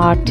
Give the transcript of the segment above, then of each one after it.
8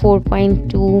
4.2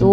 2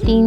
3